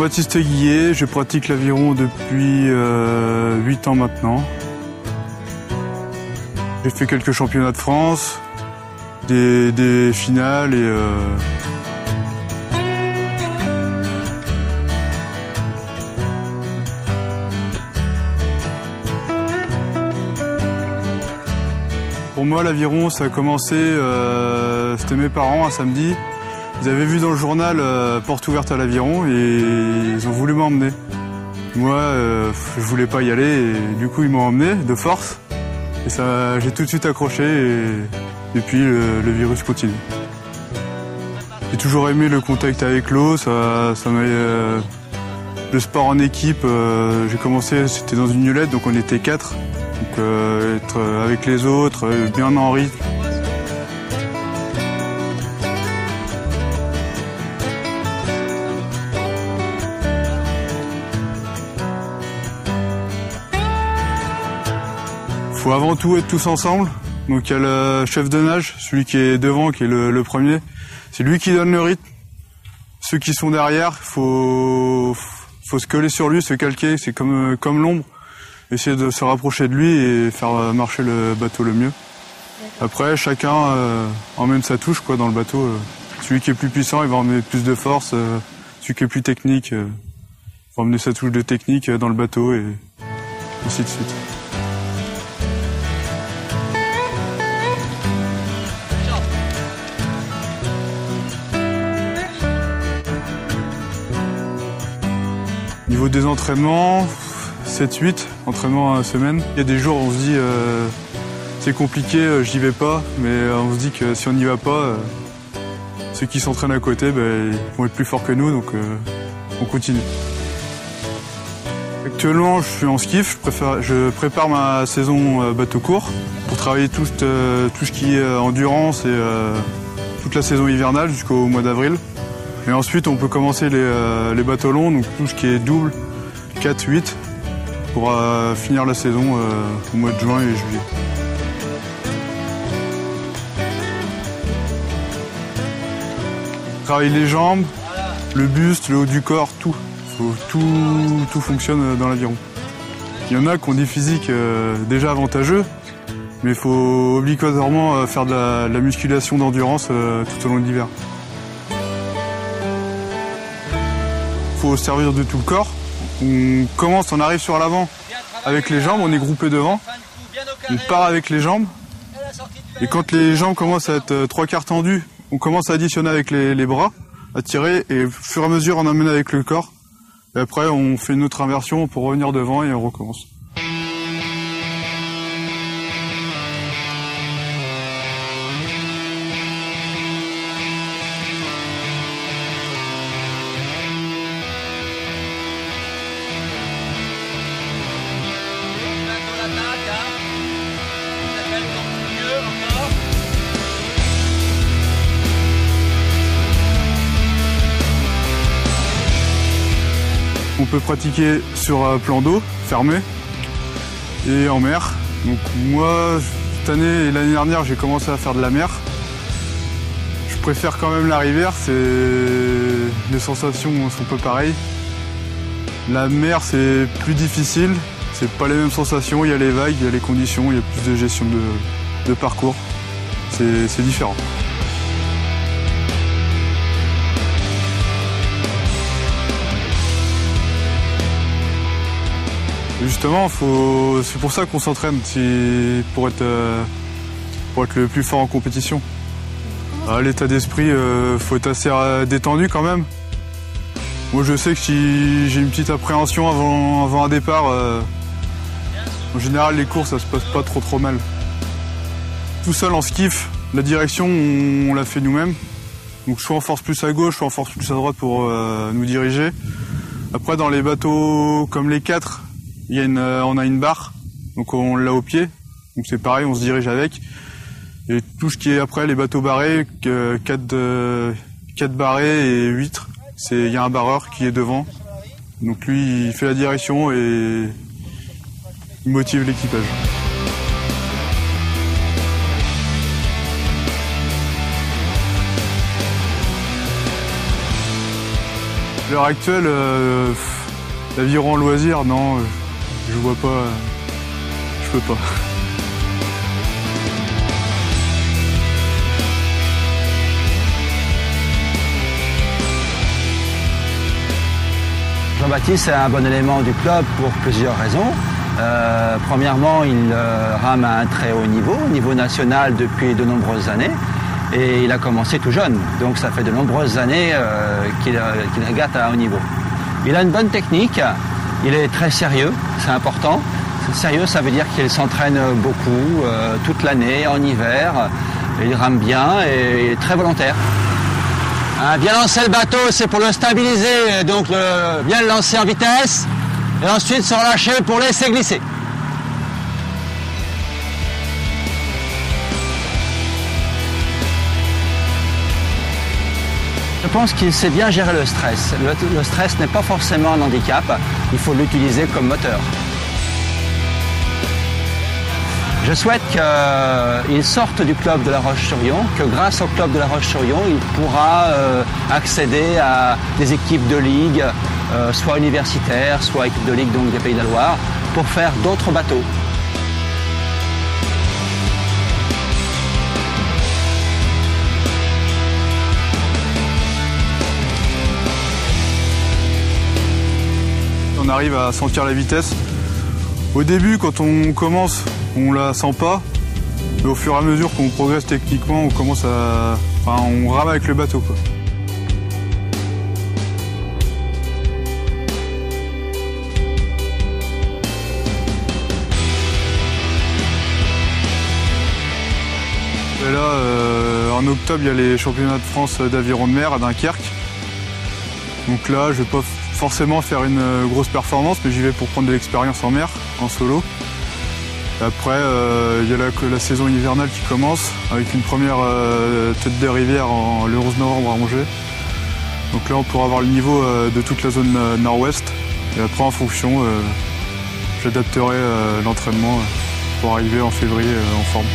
Jean-Baptiste Guillet, je pratique l'aviron depuis 8 ans maintenant. J'ai fait quelques championnats de France, des finales et pour moi, l'aviron, ça a commencé, c'était mes parents un samedi. Ils avaient vu dans le journal porte ouverte à l'aviron et ils ont voulu m'emmener. Moi, je voulais pas y aller et du coup, ils m'ont emmené de force. Et ça, j'ai tout de suite accroché et depuis, le virus continue. J'ai toujours aimé le contact avec l'eau, le sport en équipe. J'ai commencé, c'était dans une nulette, donc on était 4. Donc être avec les autres, bien en rythme. Faut avant tout être tous ensemble. Donc il y a le chef de nage, celui qui est devant, qui est le premier. C'est lui qui donne le rythme. Ceux qui sont derrière, faut se coller sur lui, se calquer. C'est comme l'ombre. Essayer de se rapprocher de lui et faire marcher le bateau le mieux. Après, chacun emmène sa touche quoi dans le bateau. Celui qui est plus puissant, il va emmener plus de force. Celui qui est plus technique, va emmener sa touche de technique dans le bateau et ainsi de suite. Au niveau des entraînements, 7-8 entraînements à la semaine. Il y a des jours où on se dit c'est compliqué, j'y vais pas, mais on se dit que si on n'y va pas, ceux qui s'entraînent à côté ils vont être plus forts que nous, donc on continue. Actuellement, je suis en skiff, je prépare ma saison bateau court pour travailler tout ce qui est endurance et toute la saison hivernale jusqu'au mois d'avril. Et ensuite, on peut commencer les bateaux longs, donc tout ce qui est double, 4-8, pour finir la saison au mois de juin et juillet. Travailler les jambes, le buste, le haut du corps, tout. Tout fonctionne dans l'aviron. Il y en a qui ont des physiques déjà avantageux, mais il faut obligatoirement faire de la musculation d'endurance tout au long de l'hiver. Il faut servir de tout le corps. On arrive sur l'avant avec les jambes, on est groupé devant. On part avec les jambes. Et quand les jambes commencent à être 3/4 tendues, on commence à additionner avec les bras, à tirer, et au fur et à mesure on amène avec le corps. Et après on fait une autre inversion pour revenir devant et on recommence. On peut pratiquer sur plan d'eau, fermé, et en mer. Donc moi, cette année et l'année dernière, j'ai commencé à faire de la mer. Je préfère quand même la rivière, les sensations sont pas pareilles. La mer, c'est plus difficile, c'est pas les mêmes sensations, il y a les vagues, il y a les conditions, il y a plus de gestion de parcours. C'est différent. Justement, c'est pour ça qu'on s'entraîne, pour être le plus fort en compétition. L'état d'esprit, faut être assez détendu quand même. Moi, je sais que si j'ai une petite appréhension avant un départ, en général, les courses, ça se passe pas trop mal. Tout seul en skiff, la direction, on l'a fait nous-mêmes. Donc, soit on force plus à gauche, soit on force plus à droite pour nous diriger. Après, dans les bateaux comme les 4, on a une barre, donc on l'a au pied, donc c'est pareil, on se dirige avec. Et tout ce qui est après les bateaux barrés, 4 barrés et 8, il y a un barreur qui est devant. Donc lui, il fait la direction et il motive l'équipage. À l'heure actuelle, l'aviron loisir, non, je vois pas, je peux pas. Jean-Baptiste est un bon élément du club pour plusieurs raisons. Premièrement, il rame à un très haut niveau national depuis de nombreuses années. Et il a commencé tout jeune, donc ça fait de nombreuses années qu'il régate à haut niveau. Il a une bonne technique, il est très sérieux, c'est important. Sérieux, ça veut dire qu'il s'entraîne beaucoup, toute l'année, en hiver. Il rame bien et il est très volontaire. Bien lancer le bateau, c'est pour le stabiliser, donc bien le lancer en vitesse, et ensuite se relâcher pour laisser glisser. Je pense qu'il sait bien gérer le stress. Le stress n'est pas forcément un handicap, il faut l'utiliser comme moteur. Je souhaite qu'il sorte du club de La Roche-sur-Yon, que grâce au club de La Roche-sur-Yon, il pourra accéder à des équipes de ligue, soit universitaires, soit équipes de ligue donc des Pays de la Loire, pour faire d'autres bateaux. On arrive à sentir la vitesse. Au début, quand on commence, on la sent pas. Mais au fur et à mesure qu'on progresse techniquement, on commence à... Enfin, on rame avec le bateau, quoi. Et là, en octobre, il y a les championnats de France d'aviron de mer à Dunkerque. Donc là, je vais pas forcément faire une grosse performance, mais j'y vais pour prendre de l'expérience en mer, en solo. Et après, il y a la saison hivernale qui commence, avec une première tête de rivière le 11 novembre à Angers. Donc là, on pourra avoir le niveau de toute la zone nord-ouest. Et après, en fonction, j'adapterai l'entraînement pour arriver en février en forme.